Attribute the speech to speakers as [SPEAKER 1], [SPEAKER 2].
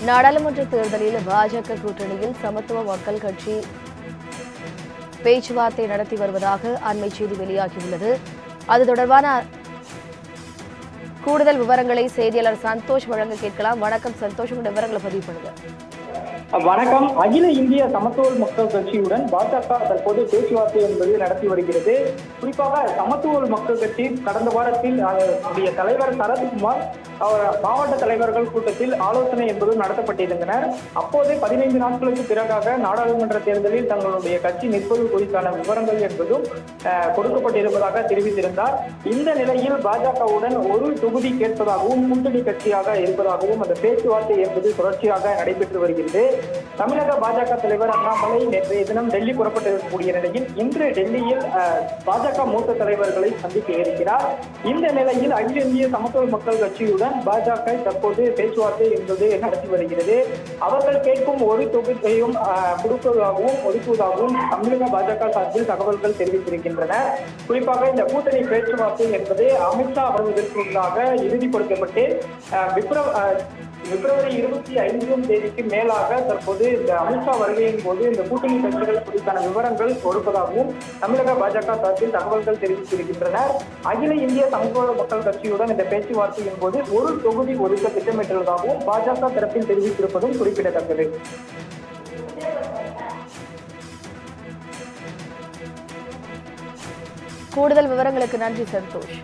[SPEAKER 1] நாடாளுமன்ற தேர்தலில் பாஜக கூட்டணியில் சமத்துவ மக்கள் கட்சி பேச்சுவார்த்தை நடத்தி வருவதாக அண்மை செய்தி வெளியாகியுள்ளது. அது தொடர்பான கூடுதல் விவரங்களை செய்தியாளர் சந்தோஷ் வழங்க கேட்கலாம். வணக்கம் சந்தோஷ், உங்களுடைய விவரங்களை பதிவு பண்ணுங்க.
[SPEAKER 2] வணக்கம். அகில இந்திய சமத்துவ மக்கள் கட்சியுடன் பாஜக தற்போது பேச்சுவார்த்தை என்பது நடத்தி வருகிறது. குறிப்பாக சமத்துவ மக்கள் கட்சி கடந்த வாரத்தில் அதனுடைய தலைவர் சரத்குமார் மாவட்ட தலைவர்கள் கூட்டத்தில் ஆலோசனை என்பது நடத்தப்பட்டிருந்தனர். அப்போது 15 நாட்களுக்கு பிறகாக நாடாளுமன்ற தேர்தலில் தங்களுடைய கட்சி நிற்பது குறித்தான விவரங்கள் என்பதும் கொடுக்கப்பட்டிருப்பதாக தெரிவித்திருந்தார். இந்த நிலையில் பாஜகவுடன் ஒரு தொகுதி கேட்பதாகவும் கூட்டணி கட்சியாக இருப்பதாகவும் அந்த பேச்சுவார்த்தை என்பது தொடர்ச்சியாக நடைபெற்று வருகிறது. தமிழக பாஜக தலைவர் அண்ணாமலை நேற்றைய தினம் டெல்லி புறப்பட்டிருக்கக்கூடிய நிலையில் இன்று டெல்லியில் பாஜக மூத்த தலைவர்களை சந்திக்க இருக்கிறார். இந்த நிலையில் அகில இந்திய சமத்துவ மக்கள் கட்சியுடன் பாஜக தற்போது பேச்சுவார்த்தை என்பது நடத்தி வருகிறது. அவர்கள் கேட்கும் ஒரு தொகுதியையும் கொடுப்பதாகவும் ஒதுக்குவதாகவும் தமிழக பாஜக சார்பில் தகவல்கள் தெரிவித்திருக்கின்றன. குறிப்பாக இந்த கூட்டணி பேச்சுவார்த்தை என்பது அமித்ஷா வருவதற்கு முன்பாக இறுதிப்படுத்தப்பட்டு பிப்ரவரி 25ஆம் தேதிக்கு மேலாக தற்போது இந்த அமித்ஷா வருகையின் போது இந்த கூட்டணி கட்சிகள் குறித்தான விவரங்கள் கொடுப்பதாகவும் தமிழக பாஜக சார்பில் தகவல்கள் தெரிவித்திருக்கின்றனர். அகில இந்திய சமத்துவ மக்கள் கட்சியுடன் இந்த பேச்சுவார்த்தையின் போது ஒரு தொகுதி ஒதுக்க திட்டமிட்டுள்ளதாகவும் பாஜக தரப்பில் தெரிவித்திருப்பதும் குறிப்பிடத்தக்கது.
[SPEAKER 1] கூடுதல் விவரங்களுக்கு நன்றி சந்தோஷ்.